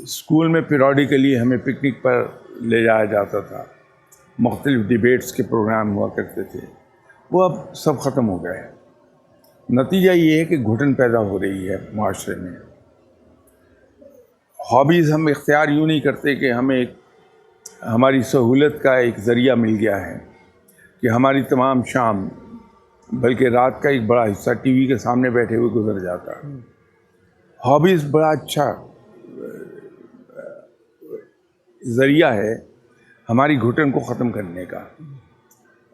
School میں periodically ہمیں picnic پر لے جایا جاتا تھا، مختلف ڈیبیٹس کے پروگرام ہوا کرتے تھے، وہ اب سب ختم ہو گئے۔ نتیجہ یہ ہے کہ گھٹن پیدا ہو رہی ہے معاشرے میں۔ ہابیز ہم اختیار یوں نہیں کرتے کہ ہمیں ہماری سہولت کا ایک ذریعہ مل گیا ہے کہ ہماری تمام شام بلکہ رات کا ایک بڑا حصہ ٹی وی کے سامنے بیٹھے ہوئے گزر جاتا ہے۔ ہابیز بڑا اچھا ذریعہ ہے ہماری گھٹن کو ختم کرنے کا۔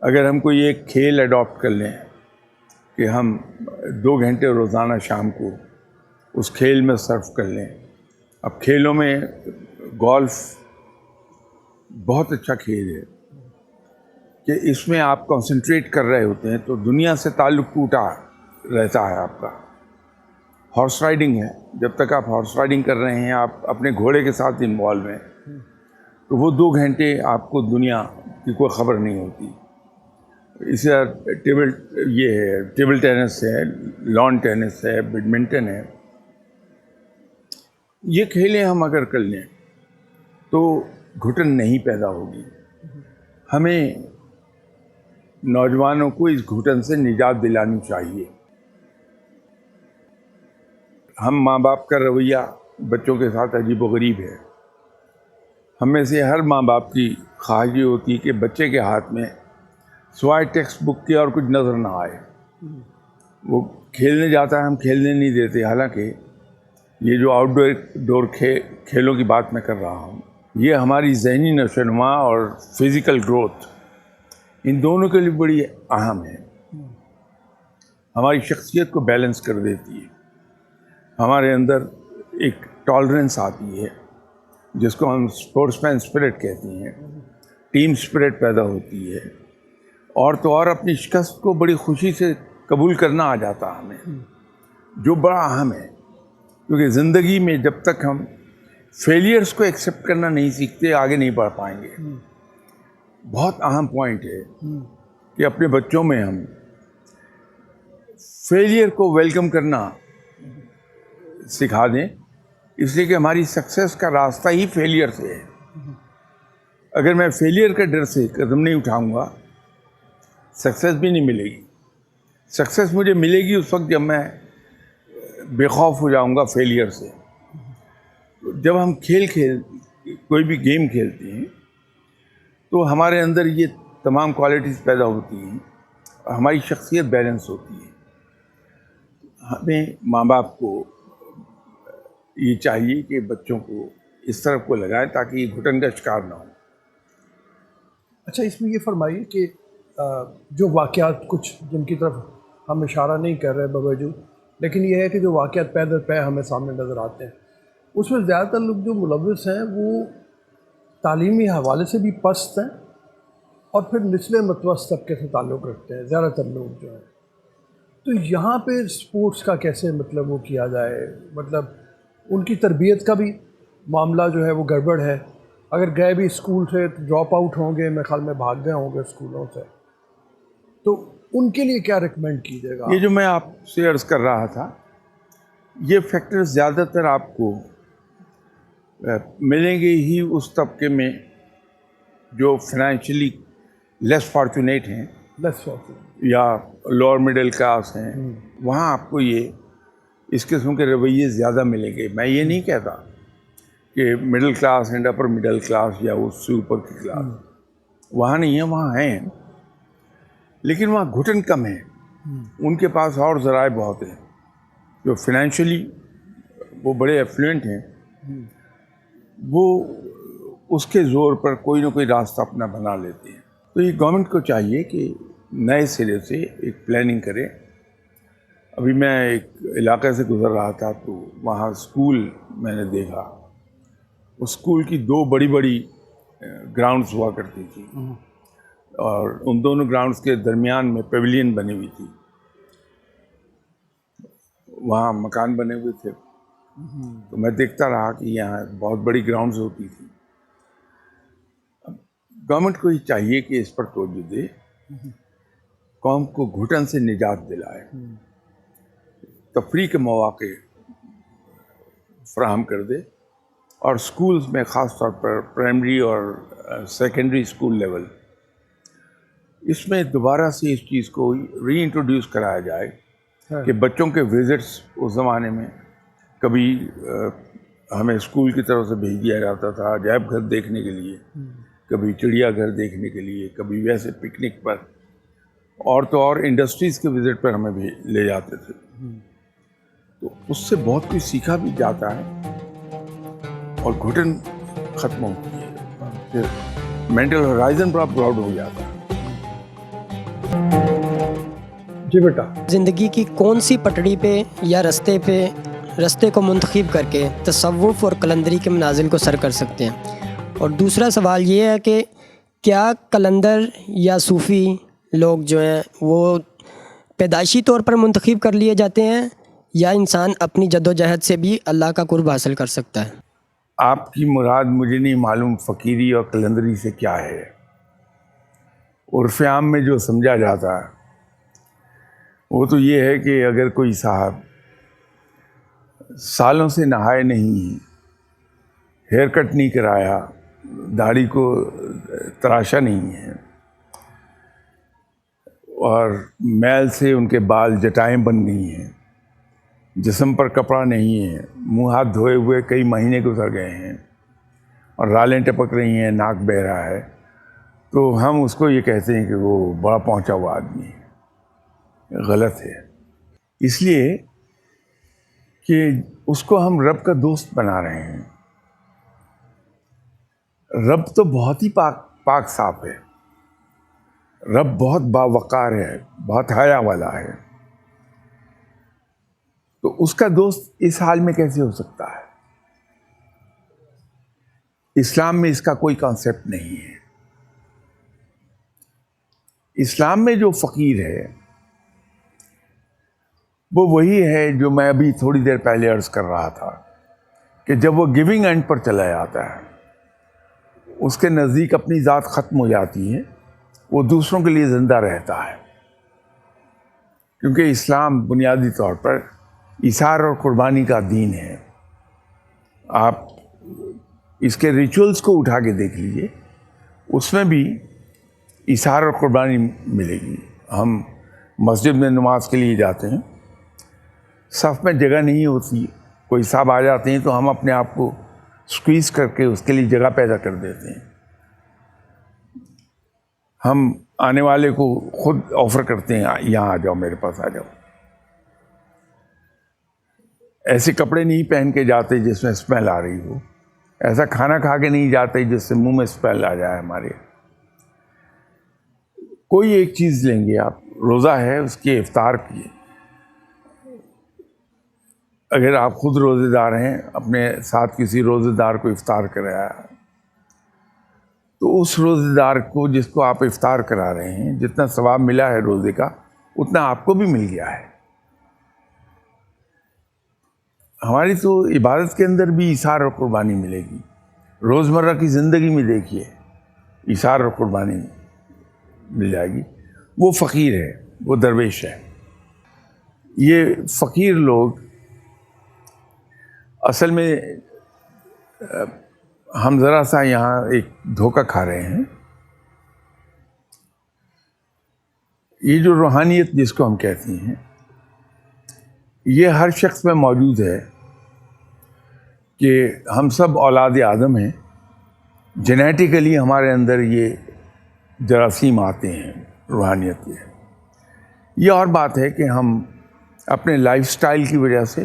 اگر ہم کوئی ایک کھیل اڈاپٹ کر لیں کہ ہم 2 گھنٹے روزانہ شام کو اس کھیل میں صرف کر لیں۔ اب کھیلوں میں گولف بہت اچھا کھیل ہے کہ اس میں آپ کنسنٹریٹ کر رہے ہوتے ہیں تو دنیا سے تعلق ٹوٹا رہتا ہے آپ کا۔ ہارس رائڈنگ ہے، جب تک آپ ہارس رائڈنگ کر رہے ہیں، آپ اپنے گھوڑے کے ساتھ انوالو ہیں، تو وہ 2 گھنٹے آپ کو دنیا کی کوئی خبر نہیں ہوتی۔ اسی طرح ٹیبل ٹینس ہے، لان ٹینس ہے، بیڈمنٹن ہے، یہ کھیلیں ہم اگر کر لیں تو گھٹن نہیں پیدا ہوگی۔ ہمیں نوجوانوں کو اس گھٹن سے نجات دلانی چاہیے۔ ہم ماں باپ کا رویہ بچوں کے ساتھ عجیب و غریب ہے۔ ہم میں سے ہر ماں باپ کی خواہش یہ ہوتی ہے کہ بچے کے ہاتھ میں سوائے ٹیکسٹ بک کے اور کچھ نظر نہ آئے۔ وہ کھیلنے جاتا ہے، ہم کھیلنے نہیں دیتے، حالانکہ یہ جو آؤٹ ڈور کھیلوں کی بات میں کر رہا ہوں، یہ ہماری ذہنی نشو و نما اور فزیکل گروتھ، ان دونوں کے لیے بڑی اہم ہے۔ ہماری شخصیت کو بیلنس کر دیتی ہے، ہمارے اندر ایک ٹالرنس آتی ہے جس کو ہم اسپورٹس مین اسپرٹ کہتے ہیں، ٹیم اسپرٹ پیدا ہوتی ہے، اور تو اور اپنی شکست کو بڑی خوشی سے قبول کرنا آ جاتا ہے ہمیں، جو بڑا اہم ہے۔ کیونکہ زندگی میں جب تک ہم فیلیئرس کو ایکسیپٹ کرنا نہیں سیکھتے، آگے نہیں بڑھ پائیں گے۔ بہت اہم پوائنٹ ہے کہ اپنے بچوں میں ہم فیلیئر کو ویلکم کرنا سکھا دیں، اس لیے کہ ہماری سکسیس کا راستہ ہی فیلیئر سے ہے۔ اگر میں فیلیئر کے ڈر سے قدم نہیں اٹھاؤں گا، سکسیس بھی نہیں ملے گی۔ سکسیس مجھے ملے گی اس وقت جب میں بے خوف ہو جاؤں گا فیلیئر سے۔ جب ہم کوئی بھی گیم کھیلتے ہیں تو ہمارے اندر یہ تمام کوالٹیز پیدا ہوتی ہیں، ہماری شخصیت بیلنس ہوتی ہے۔ ہمیں ماں باپ کو یہ چاہیے کہ بچوں کو اس طرف کو لگائیں تاکہ یہ گھٹن کا شکار نہ ہو۔ اچھا، اس میں یہ فرمائیے کہ جو واقعات کچھ جن کی طرف ہم اشارہ نہیں کر رہے بوجود، لیکن یہ ہے کہ جو واقعات پے در پے ہمیں سامنے نظر آتے ہیں، اس میں زیادہ تر لوگ جو ملوث ہیں وہ تعلیمی حوالے سے بھی پست ہیں اور پھر نچلے متوسط طبقے سے تعلق رکھتے ہیں زیادہ تر لوگ جو ہیں۔ تو یہاں پہ اسپورٹس کا کیسے مطلب وہ کیا جائے؟ مطلب ان کی تربیت کا بھی معاملہ جو ہے وہ گڑبڑ ہے۔ اگر گئے بھی اسکول سے تو ڈراپ آؤٹ ہوں گے، میرے خیال میں بھاگ گئے ہوں گے اسکولوں سے، تو ان کے لیے کیا ریکمینڈ کیجیے گا؟ یہ جو میں آپ سے عرض کر رہا تھا، یہ فیکٹر زیادہ تر آپ کو ملیں گے ہی اس طبقے میں جو فائنینشلی لیس فارچونیٹ ہیں یا لوور مڈل کلاس ہیں، وہاں آپ کو اس قسم کے رویے زیادہ ملیں گے۔ میں یہ نہیں کہتا کہ middle class and upper middle class یا اس سے اوپر کی کلاس وہاں نہیں ہے، وہاں ہیں، لیکن وہاں گھٹن کم ہے۔ ان کے پاس اور ذرائع بہت ہیں، جو فائنینشلی وہ بڑے ایفلوئنٹ ہیں، وہ اس کے زور پر کوئی نہ کوئی راستہ اپنا بنا لیتے ہیں۔ تو یہ گورنمنٹ کو چاہیے کہ نئے سرے سے ایک پلاننگ کرے۔ ابھی میں ایک علاقے سے گزر رہا تھا تو وہاں اسکول میں نے دیکھا، اس اسکول کی 2 بڑی بڑی گراؤنڈز ہوا کرتی تھی، اور ان دونوں گراؤنڈز کے درمیان میں پیویلین بنی ہوئی تھی، وہاں مکان بنے ہوئے تھے۔ تو میں دیکھتا رہا کہ یہاں بہت بڑی گراؤنڈز ہوتی تھی۔ گورنمنٹ کو یہ چاہیے کہ اس پر توجہ دے، قوم کو گھٹن سے نجات دلائے، تفریح کے مواقع فراہم کر دے، اور سکولز میں خاص طور پر پرائمری اور سیکنڈری اسکول لیول، اس میں دوبارہ سے اس چیز کو ری انٹروڈیوس کرایا جائے کہ بچوں کے وزٹس اس زمانے میں کبھی ہمیں اسکول کی طرف سے بھیج دیا جاتا تھا عجائب گھر دیکھنے کے لیے، کبھی چڑیا گھر دیکھنے کے لیے، کبھی ویسے پکنک پر، اور تو اور انڈسٹریز کے وزٹ پر ہمیں بھی لے جاتے تھے. تو اس سے بہت کچھ سیکھا بھی جاتا ہے اور گھٹن ختم ہوتی ہے، پھر مینٹل ہورائزن بڑا براڈ ہو جاتا ہے. جی بیٹا. زندگی کی کون سی پٹڑی پہ یا رستے کو منتخب کر کے تصوف اور قلندری کے منازل کو سر کر سکتے ہیں؟ اور دوسرا سوال یہ ہے کہ کیا قلندر یا صوفی لوگ جو ہیں وہ پیدائشی طور پر منتخب کر لیے جاتے ہیں یا انسان اپنی جد و جہد سے بھی اللہ کا قرب حاصل کر سکتا ہے؟ آپ کی مراد مجھے نہیں معلوم فقیری اور قلندری سے کیا ہے. عرف عام میں جو سمجھا جاتا ہے وہ تو یہ ہے کہ اگر کوئی صاحب سالوں سے نہائے نہیں، ہیئر کٹ نہیں کرایا، داڑھی کو تراشا نہیں ہے، اور میل سے ان کے بال جٹائیں بن گئی ہیں، جسم پر کپڑا نہیں ہے، منہ ہاتھ دھوئے ہوئے کئی مہینے گزر گئے ہیں اور رالیں ٹپک رہی ہیں، ناک بہہ رہا ہے، تو ہم اس کو یہ کہتے ہیں کہ وہ بڑا پہنچا ہوا آدمی ہے. غلط ہے، اس لیے کہ اس کو ہم رب کا دوست بنا رہے ہیں. رب تو بہت ہی پاک صاف ہے، رب بہت باوقار ہے، بہت حیا والا ہے، تو اس کا دوست اس حال میں کیسے ہو سکتا ہے؟ اسلام میں اس کا کوئی کانسیپٹ نہیں ہے. اسلام میں جو فقیر ہے وہ وہی ہے جو میں ابھی تھوڑی دیر پہلے عرض کر رہا تھا کہ جب وہ گیونگ اینڈ پر چلا جاتا ہے، اس کے نزدیک اپنی ذات ختم ہو جاتی ہے، وہ دوسروں کے لیے زندہ رہتا ہے. کیونکہ اسلام بنیادی طور پر ایثار اور قربانی کا دین ہے. آپ اس کے ریچولز کو اٹھا کے دیکھ لیجئے، اس میں بھی ایثار اور قربانی ملے گی. ہم مسجد میں نماز کے لیے جاتے ہیں، صف میں جگہ نہیں ہوتی، کوئی صاحب آ جاتے ہیں تو ہم اپنے آپ کو سکویز کر کے اس کے لیے جگہ پیدا کر دیتے ہیں. ہم آنے والے کو خود آفر کرتے ہیں، یہاں آ جاؤ، میرے پاس آ جاؤ. ایسے کپڑے نہیں پہن کے جاتے جس میں اسمیل آ رہی ہو، ایسا کھانا کھا کے نہیں جاتے جس سے منہ میں اسمیل آ جائے ہمارے. کوئی ایک چیز لیں گے آپ، روزہ ہے، اس کی افطار کی، اگر آپ خود روزے دار ہیں، اپنے ساتھ کسی روزے دار کو افطار کرایا، تو اس روزے دار کو جس کو آپ افطار کرا رہے ہیں، جتنا ثواب ملا ہے روزے کا اتنا آپ کو بھی مل گیا ہے. ہماری تو عبادت کے اندر بھی ایثار اور قربانی ملے گی. روزمرہ کی زندگی میں دیکھیے ایثار اور قربانی مل جائے گی. وہ فقیر ہے، وہ درویش ہے. یہ فقیر لوگ اصل میں ہم ذرا سا یہاں ایک دھوکہ کھا رہے ہیں. یہ جو روحانیت جس کو ہم کہتے ہیں، یہ ہر شخص میں موجود ہے کہ ہم سب اولاد آدم ہیں. جینیٹیکلی ہمارے اندر یہ جراثیم آتے ہیں روحانیت کے. یہ اور بات ہے کہ ہم اپنے لائف سٹائل کی وجہ سے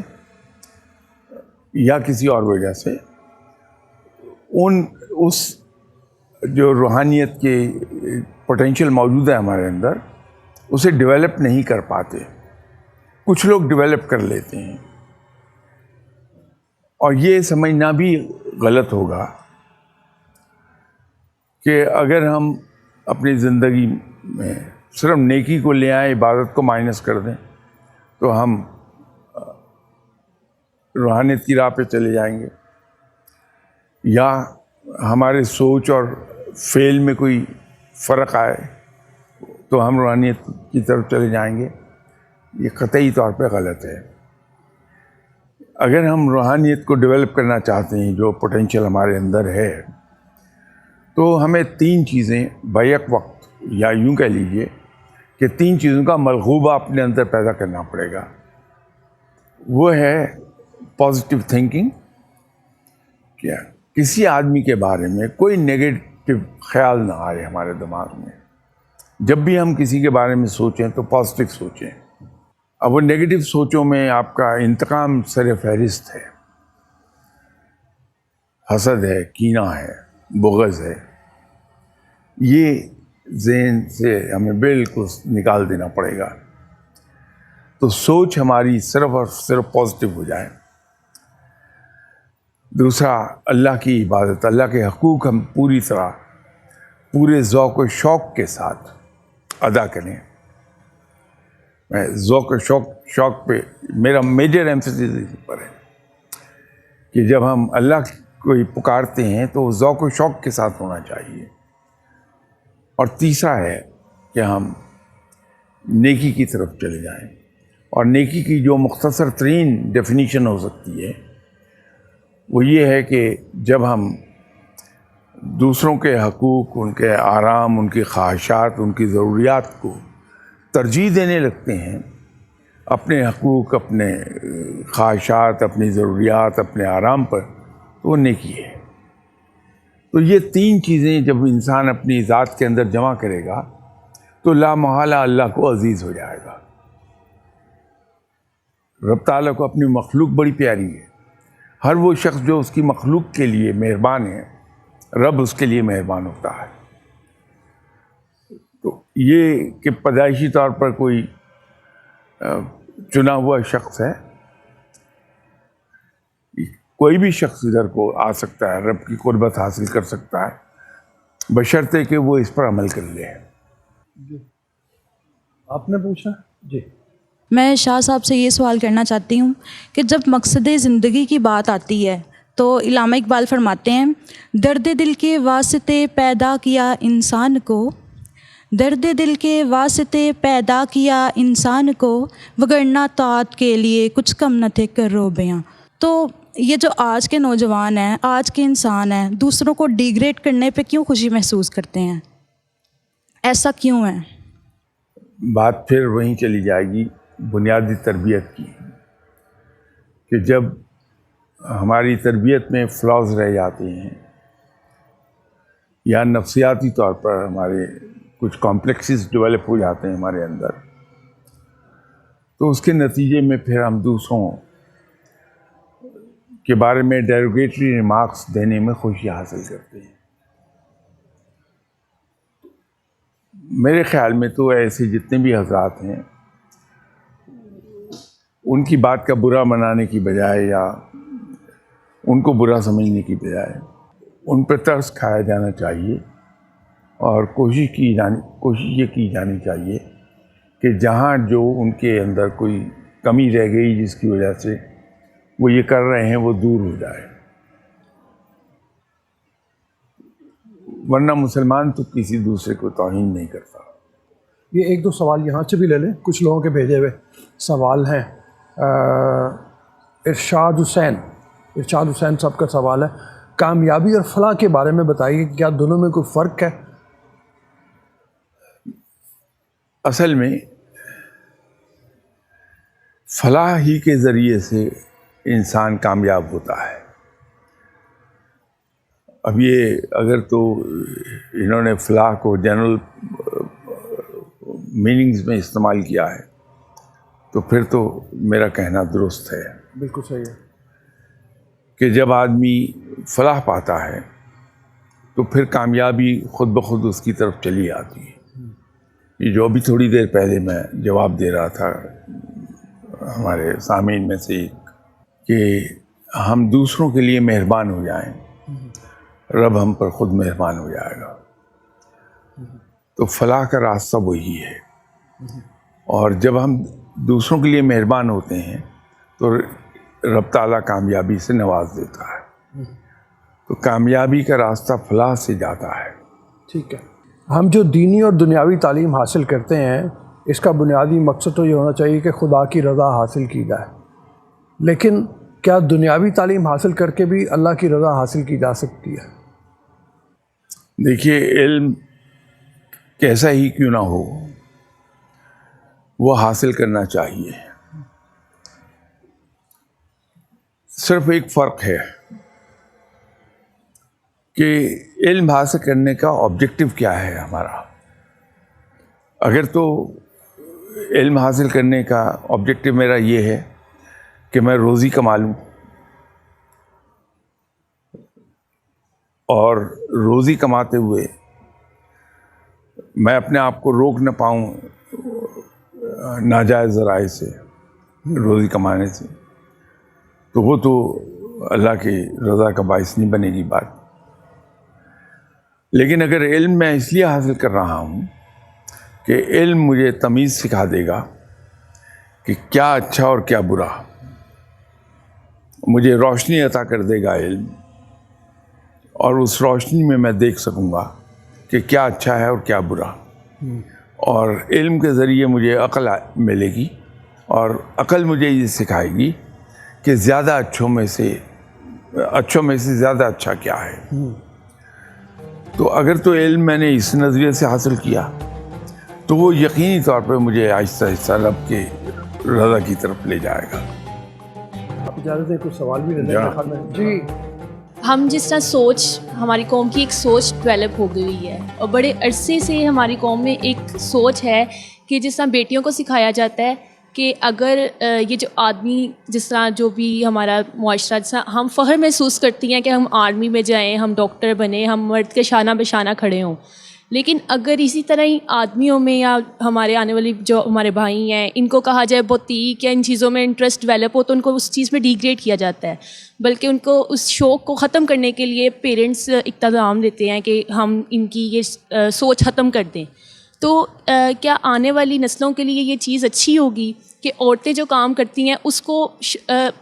یا کسی اور وجہ سے اس جو روحانیت کے پوٹینشیل موجود ہے ہمارے اندر، اسے ڈیولپ نہیں کر پاتے. کچھ لوگ ڈیولپ کر لیتے ہیں، اور یہ سمجھنا بھی غلط ہوگا کہ اگر ہم اپنی زندگی میں صرف نیکی کو لے آئیں، عبادت کو مائنس کر دیں، تو ہم روحانیت کی راہ پہ چلے جائیں گے، یا ہمارے سوچ اور فعل میں کوئی فرق آئے تو ہم روحانیت کی طرف چلے جائیں گے. یہ قطعی طور پہ غلط ہے. اگر ہم روحانیت کو ڈیولپ کرنا چاہتے ہیں، جو پوٹینشیل ہمارے اندر ہے، تو ہمیں 3 چیزیں بیک وقت، یا یوں کہہ لیجئے کہ 3 چیزوں کا ملغوبہ اپنے اندر پیدا کرنا پڑے گا۔ وہ ہے پازیٹیو تھنکنگ، کیا کسی آدمی کے بارے میں کوئی نیگیٹو خیال نہ آئے ہمارے دماغ میں۔ جب بھی ہم کسی کے بارے میں سوچیں تو پازیٹیو سوچیں۔ اب وہ نیگیٹو سوچوں میں آپ کا انتقام سر فہرست ہے، حسد ہے، کینہ ہے، بغض ہے، یہ ذہن سے ہمیں بالکل نکال دینا پڑے گا، تو سوچ ہماری صرف اور صرف پازیٹیو ہو جائے۔ دوسرا، اللہ کی عبادت، اللہ کے حقوق ہم پوری طرح پورے ذوق و شوق کے ساتھ ادا کریں۔ میں ذوق و شوق پہ میرا میجر ایمفیسس اس پر ہے کہ جب ہم اللہ کو پکارتے ہیں تو ذوق و شوق کے ساتھ ہونا چاہیے۔ اور تیسرا ہے کہ ہم نیکی کی طرف چلے جائیں، اور نیکی کی جو مختصر ترین ڈیفینیشن ہو سکتی ہے وہ یہ ہے کہ جب ہم دوسروں کے حقوق، ان کے آرام، ان کی خواہشات، ان کی ضروریات کو ترجیح دینے لگتے ہیں، اپنے حقوق، اپنے خواہشات، اپنی ضروریات، اپنے آرام پر، تو وہ نیکی ہے۔ تو یہ 3 چیزیں جب انسان اپنی ذات کے اندر جمع کرے گا تو لا محالہ اللہ کو عزیز ہو جائے گا۔ رب تعالیٰ کو اپنی مخلوق بڑی پیاری ہے۔ ہر وہ شخص جو اس کی مخلوق کے لیے مہربان ہے، رب اس کے لیے مہربان ہوتا ہے۔ تو یہ کہ پیدائشی طور پر کوئی چنا ہوا شخص ہے، کوئی بھی شخص ادھر کو آ سکتا ہے، رب کی قربت حاصل کر سکتا ہے، بشرطے کہ وہ اس پر عمل کر لے۔ جی آپ نے پوچھا؟ جی میں شاہ صاحب سے یہ سوال کرنا چاہتی ہوں کہ جب مقصد زندگی کی بات آتی ہے تو علامہ اقبال فرماتے ہیں، درد دل کے واسطے پیدا کیا انسان کو، درد دل کے واسطے پیدا کیا انسان کو، وگرنہ طاعت کے لیے کچھ کم نہ تھے کرو بیاں۔ تو یہ جو آج کے نوجوان ہیں، آج کے انسان ہیں، دوسروں کو ڈیگریڈ کرنے پہ کیوں خوشی محسوس کرتے ہیں؟ ایسا کیوں ہے؟ بات پھر وہیں چلی جائے گی بنیادی تربیت کی، کہ جب ہماری تربیت میں فلاز رہ جاتے ہیں یا نفسیاتی طور پر ہمارے کچھ کمپلیکسز ڈیولپ ہو جاتے ہیں ہمارے اندر، تو اس کے نتیجے میں پھر ہم دوسروں کے بارے میں ڈیروگیٹری ریمارکس دینے میں خوشی حاصل کرتے ہیں۔ میرے خیال میں تو ایسے جتنے بھی حضرات ہیں، ان کی بات کا برا منانے کی بجائے یا ان کو برا سمجھنے کی بجائے ان پہ ترس کھایا جانا چاہیے، اور کوشش یہ کی جانی چاہیے کہ جہاں جو ان کے اندر کوئی کمی رہ گئی جس کی وجہ سے وہ یہ کر رہے ہیں وہ دور ہو جائے۔ ورنہ مسلمان تو کسی دوسرے کو توہین نہیں کرتا۔ یہ 1-2 سوال یہاں سے بھی لے لیں، کچھ لوگوں کے بھیجے ہوئے سوال ہیں۔ ارشاد حسین صاحب کا سوال ہے، کامیابی اور فلاح کے بارے میں بتائیے کہ کیا دونوں میں کوئی فرق ہے؟ اصل میں فلاح ہی کے ذریعے سے انسان کامیاب ہوتا ہے۔ اب یہ اگر تو انہوں نے فلاح کو جنرل میننگز میں استعمال کیا ہے تو پھر تو میرا کہنا درست ہے، بالکل صحیح ہے، کہ جب آدمی فلاح پاتا ہے تو پھر کامیابی خود بخود اس کی طرف چلی آتی ہے۔ یہ جو ابھی تھوڑی دیر پہلے میں جواب دے رہا تھا ہمارے سامعین میں سے ایک، کہ ہم دوسروں کے لیے مہربان ہو جائیں، رب ہم پر خود مہربان ہو جائے گا۔ تو فلاح کا راستہ وہی ہے، اور جب ہم دوسروں کے لیے مہربان ہوتے ہیں تو رب تعالیٰ کامیابی سے نواز دیتا ہے۔ تو کامیابی کا راستہ فلاح سے جاتا ہے۔ ٹھیک ہے۔ ہم جو دینی اور دنیاوی تعلیم حاصل کرتے ہیں، اس کا بنیادی مقصد تو یہ ہونا چاہیے کہ خدا کی رضا حاصل کی جائے، لیکن کیا دنیاوی تعلیم حاصل کر کے بھی اللہ کی رضا حاصل کی جا سکتی ہے؟ دیکھیے، علم کیسا ہی کیوں نہ ہو، وہ حاصل کرنا چاہیے. صرف ایک فرق ہے کہ علم حاصل کرنے کا آبجیکٹو کیا ہے ہمارا. اگر تو علم حاصل کرنے کا آبجیکٹو میرا یہ ہے کہ میں روزی کما لوں اور روزی کماتے ہوئے میں اپنے آپ کو روک نہ پاؤں ناجائز ذرائع سے روزی کمانے سے، تو وہ تو اللہ کی رضا کا باعث نہیں بنے گی بات. لیکن اگر علم میں اس لیے حاصل کر رہا ہوں کہ علم مجھے تمیز سکھا دے گا کہ کیا اچھا اور کیا برا، مجھے روشنی عطا کر دے گا علم، اور اس روشنی میں میں دیکھ سکوں گا کہ کیا اچھا ہے اور کیا برا. اور علم کے ذریعے مجھے عقل ملے گی، اور عقل مجھے یہ سکھائے گی کہ زیادہ اچھوں میں سے زیادہ اچھا کیا ہے. تو اگر تو علم میں نے اس نظریے سے حاصل کیا تو وہ یقینی طور پہ مجھے آہستہ آہستہ رب کے رضا کی طرف لے جائے گا. آپ اجازت دیں کچھ سوال بھی رہنے کا خیال ہے. جی. ہم جس طرح سوچ، ہماری قوم کی ایک سوچ ڈیولپ ہو گئی ہے، اور بڑے عرصے سے ہماری قوم میں ایک سوچ ہے کہ جس طرح بیٹیوں کو سکھایا جاتا ہے کہ اگر یہ جو آدمی، جس طرح جو بھی ہمارا معاشرہ، جس طرح ہم فخر محسوس کرتی ہیں کہ ہم آرمی میں جائیں، ہم ڈاکٹر بنیں، ہم مرد کے شانہ بہ شانہ کھڑے ہوں، لیکن اگر اسی طرح ہی آدمیوں میں یا ہمارے آنے والی جو ہمارے بھائی ہیں ان کو کہا جائے بوتیک یا ان چیزوں میں انٹرسٹ ڈیولپ ہو تو ان کو اس چیز میں ڈیگریڈ کیا جاتا ہے، بلکہ ان کو اس شوق کو ختم کرنے کے لیے پیرنٹس اقتدام دیتے ہیں کہ ہم ان کی یہ سوچ ختم کر دیں. تو کیا آنے والی نسلوں کے لیے یہ چیز اچھی ہوگی کہ عورتیں جو کام کرتی ہیں اس کو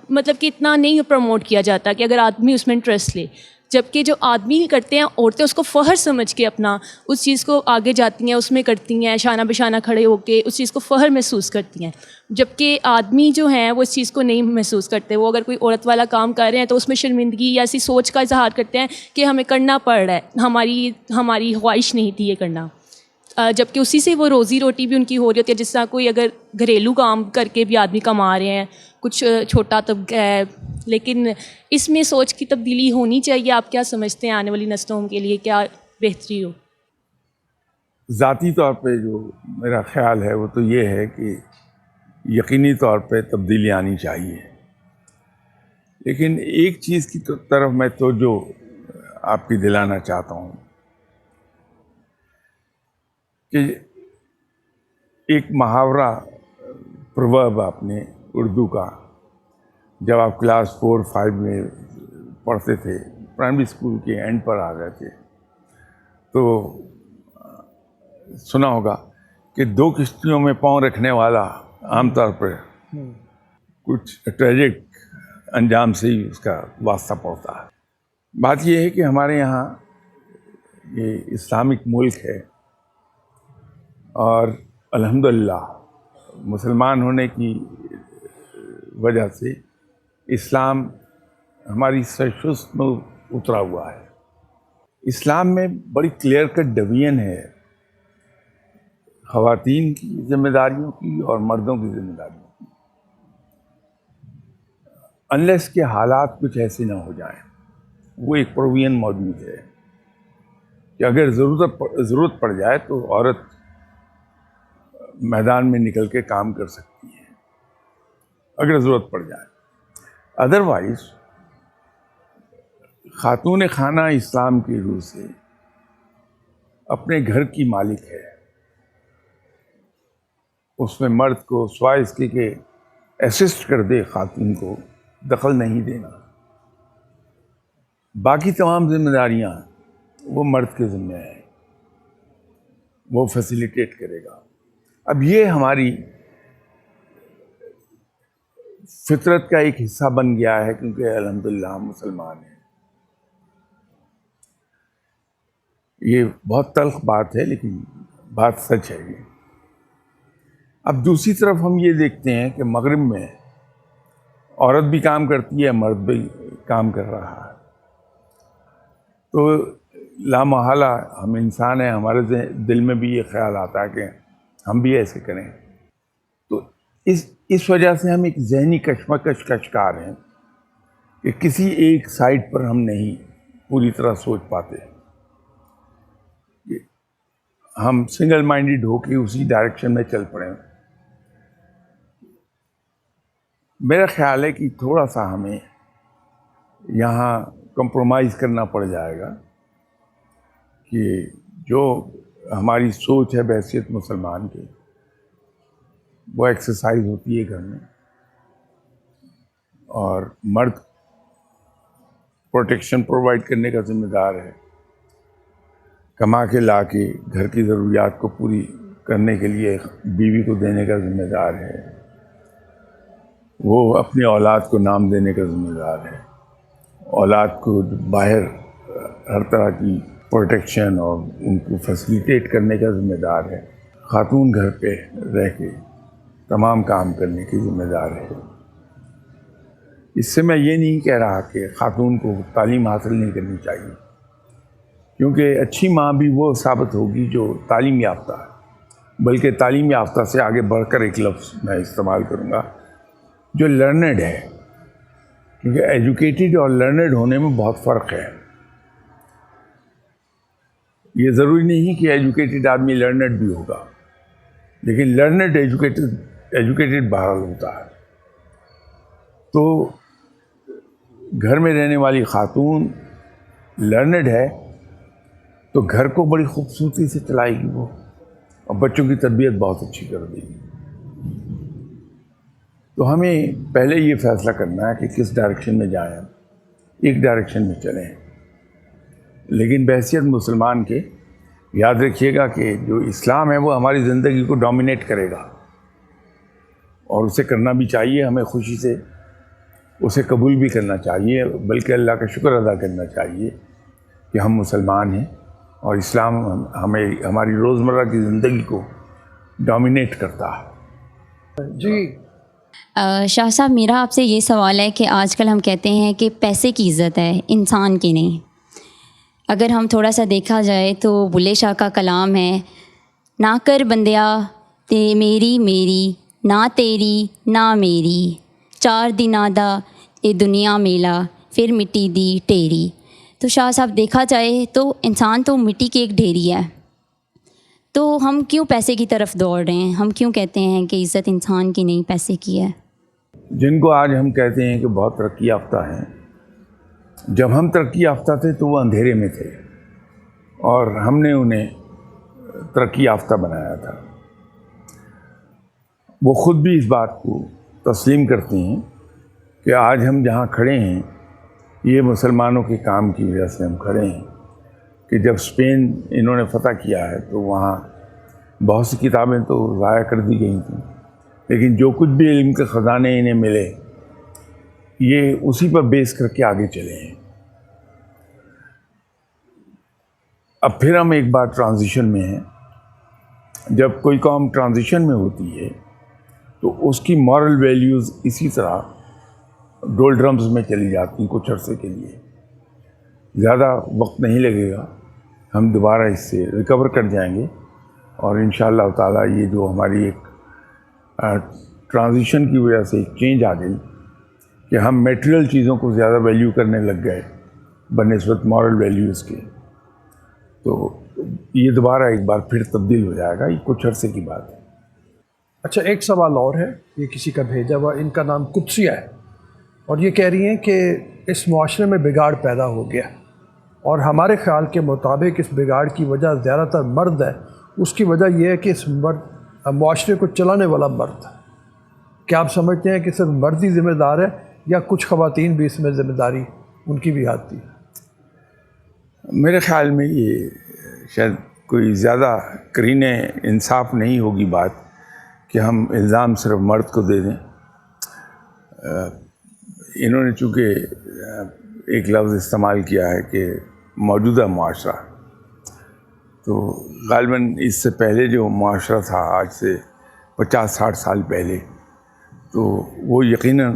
مطلب کہ اتنا نہیں پروموٹ کیا جاتا کہ اگر آدمی اس میں انٹرسٹ لے، جبکہ جو آدمی کرتے ہیں عورتیں اس کو فخر سمجھ کے اپنا اس چیز کو آگے جاتی ہیں، اس میں کرتی ہیں، شانہ بہ شانہ کھڑے ہو کے اس چیز کو فخر محسوس کرتی ہیں، جبکہ آدمی جو ہیں وہ اس چیز کو نہیں محسوس کرتے. وہ اگر کوئی عورت والا کام کر رہے ہیں تو اس میں شرمندگی یا ایسی سوچ کا اظہار کرتے ہیں کہ ہمیں کرنا پڑ رہا ہے، ہماری خواہش نہیں تھی یہ کرنا، جبکہ اسی سے وہ روزی روٹی بھی ان کی ہو رہی ہوتی ہے. جس طرح کوئی اگر گھریلو کام کر کے بھی آدمی کما رہے ہیں، کچھ چھوٹا طبقہ ہے، لیکن اس میں سوچ کی تبدیلی ہونی چاہیے. آپ کیا سمجھتے ہیں آنے والی نسلوں کے لیے کیا بہتری ہو؟ ذاتی طور پہ جو میرا خیال ہے وہ تو یہ ہے کہ یقینی طور پہ تبدیلی آنی چاہیے، لیکن ایک چیز کی طرف میں توجہ آپ کی دلانا چاہتا ہوں کہ ایک محاورہ پروورب آپ نے اردو کا، جب آپ کلاس 4-5 میں پڑھتے تھے، پرائمری اسکول کے اینڈ پر آ گئے تھے، تو سنا ہوگا کہ 2 کشتیوں میں پاؤں رکھنے والا عام طور پر کچھ ٹریجک انجام سے ہی اس کا واسطہ پڑتا ہے. بات یہ ہے کہ ہمارے یہاں یہ اسلامک ملک ہے، اور الحمدللہ مسلمان ہونے کی وجہ سے اسلام ہماری سرشست میں اترا ہوا ہے. اسلام میں بڑی کلیئر کٹ ڈویژن ہے خواتین کی ذمہ داریوں کی اور مردوں کی ذمہ داریوں کی، انلیس کے حالات کچھ ایسے نہ ہو جائیں. وہ ایک پروویژن موجود ہے کہ اگر ضرورت پڑ جائے تو عورت میدان میں نکل کے کام کر سکتی ہے اگر ضرورت پڑ جائے. ادروائز خاتون خانہ اسلام کی روح سے اپنے گھر کی مالک ہے، اس میں مرد کو سوائے اس کے اسسٹ کر دے، خاتون کو دخل نہیں دینا. باقی تمام ذمہ داریاں وہ مرد کے ذمہ ہیں، وہ فیسیلیٹیٹ کرے گا. اب یہ ہماری فطرت کا ایک حصہ بن گیا ہے کیونکہ الحمدللہ ہم مسلمان ہیں. یہ بہت تلخ بات ہے لیکن بات سچ ہے یہ. اب دوسری طرف ہم یہ دیکھتے ہیں کہ مغرب میں عورت بھی کام کرتی ہے، مرد بھی کام کر رہا ہے. تو لامحالہ ہم انسان ہیں، ہمارے دل میں بھی یہ خیال آتا ہے کہ ہم بھی ایسے کریں. تو اس وجہ سے ہم ایک ذہنی کشمکش کا شکار ہیں کہ کسی ایک سائڈ پر ہم نہیں پوری طرح سوچ پاتے. ہم سنگل مائنڈڈ ہو کے اسی ڈائریکشن میں چل پڑے. میرا خیال ہے کہ تھوڑا سا ہمیں یہاں کمپرومائز کرنا پڑ جائے گا کہ جو ہماری سوچ ہے بحیثیت مسلمان کے، وہ ایکسرسائز ہوتی ہے گھر میں، اور مرد پروٹیکشن پرووائڈ کرنے کا ذمہ دار ہے، کما کے لا کے گھر کی ضروریات کو پوری کرنے کے لیے بیوی کو دینے کا ذمہ دار ہے، وہ اپنی اولاد کو نام دینے کا ذمہ دار ہے، اولاد کو باہر ہر طرح کی پروٹیکشن اور ان کو فیسیلیٹیٹ کرنے کا ذمہ دار ہے. خاتون گھر پہ رہ کے تمام کام کرنے کی ذمہ دار ہے. اس سے میں یہ نہیں کہہ رہا کہ خاتون کو تعلیم حاصل نہیں کرنی چاہیے، کیونکہ اچھی ماں بھی وہ ثابت ہوگی جو تعلیم یافتہ ہے، بلکہ تعلیم یافتہ سے آگے بڑھ کر ایک لفظ میں استعمال کروں گا، جو لرنڈ ہے. کیونکہ ایجوکیٹڈ اور لرنڈ ہونے میں بہت فرق ہے. یہ ضروری نہیں کہ ایجوکیٹڈ آدمی لرنڈ بھی ہوگا، لیکن لرنڈ ایجوکیٹڈ بہرحال ہوتا ہے. تو گھر میں رہنے والی خاتون لرنڈ ہے تو گھر کو بڑی خوبصورتی سے چلائے گی وہ، اور بچوں کی تربیت بہت اچھی کر دے گی. تو ہمیں پہلے یہ فیصلہ کرنا ہے کہ کس ڈائریکشن میں جائیں. ہم ایک ڈائریکشن میں چلیں، لیکن بحیثیت مسلمان کے یاد رکھیے گا کہ جو اسلام ہے وہ ہماری زندگی کو ڈومینیٹ کرے گا، اور اسے کرنا بھی چاہیے. ہمیں خوشی سے اسے قبول بھی کرنا چاہیے، بلکہ اللہ کا شکر ادا کرنا چاہیے کہ ہم مسلمان ہیں اور اسلام ہمیں ہماری روزمرہ کی زندگی کو ڈومینیٹ کرتا ہے. جی شاہ صاحب، میرا آپ سے یہ سوال ہے کہ آج کل ہم کہتے ہیں کہ پیسے کی عزت ہے، انسان کی نہیں. اگر ہم تھوڑا سا دیکھا جائے تو بلے شاہ کا کلام ہے، نہ کر بندیا میری میری، نہ تیری نہ میری، چار دنہ دا اے دنیا میلا، پھر مٹی دی ٹیری. تو شاہ صاحب دیکھا جائے تو انسان تو مٹی کی ایک ڈھیری ہے، تو ہم کیوں پیسے کی طرف دوڑ رہے ہیں؟ ہم کیوں کہتے ہیں کہ عزت انسان کی نہیں پیسے کی ہے؟ جن کو آج ہم کہتے ہیں کہ بہت ترقی یافتہ ہیں، جب ہم ترقی یافتہ تھے تو وہ اندھیرے میں تھے، اور ہم نے انہیں ترقی یافتہ بنایا تھا. وہ خود بھی اس بات کو تسلیم کرتے ہیں کہ آج ہم جہاں کھڑے ہیں یہ مسلمانوں کے کام کی وجہ سے ہم کھڑے ہیں. کہ جب اسپین انہوں نے فتح کیا ہے تو وہاں بہت سی کتابیں تو ضائع کر دی گئی تھیں، لیکن جو کچھ بھی علم کے خزانے انہیں ملے یہ اسی پر بیس کر کے آگے چلے ہیں. اب پھر ہم ایک بار ٹرانزیشن میں ہیں. جب کوئی قوم ٹرانزیشن میں ہوتی ہے تو اس کی مورل ویلیوز اسی طرح ڈول ڈرمز میں چلی جاتی ہیں کچھ عرصے کے لیے. زیادہ وقت نہیں لگے گا، ہم دوبارہ اس سے ریکور کر جائیں گے، اور انشاءاللہ تعالیٰ یہ جو ہماری ایک ٹرانزیشن کی وجہ سے ایک چینج آ گئی کہ ہم میٹیریل چیزوں کو زیادہ ویلیو کرنے لگ گئے بنسبت مورل ویلیوز کے، تو یہ دوبارہ ایک بار پھر تبدیل ہو جائے گا. یہ کچھ عرصے کی بات ہے. اچھا، ایک سوال اور ہے، یہ کسی کا بھیجا ہوا، ان کا نام قدسیہ ہے، اور یہ کہہ رہی ہیں کہ اس معاشرے میں بگاڑ پیدا ہو گیا، اور ہمارے خیال کے مطابق اس بگاڑ کی وجہ زیادہ تر مرد ہے. اس کی وجہ یہ ہے کہ اس معاشرے کو چلانے والا مرد ہے. کیا آپ سمجھتے ہیں کہ صرف مرد ہی ذمہ دار ہے، یا کچھ خواتین بھی اس میں ذمہ داری ان کی بھی آتی ہے؟ میرے خیال میں یہ شاید کوئی زیادہ قرین انصاف نہیں ہوگی بات کہ ہم الزام صرف مرد کو دے دیں. انہوں نے چونکہ ایک لفظ استعمال کیا ہے کہ موجودہ معاشرہ، تو غالباً اس سے پہلے جو معاشرہ تھا آج سے 50-60 سال پہلے، تو وہ یقیناً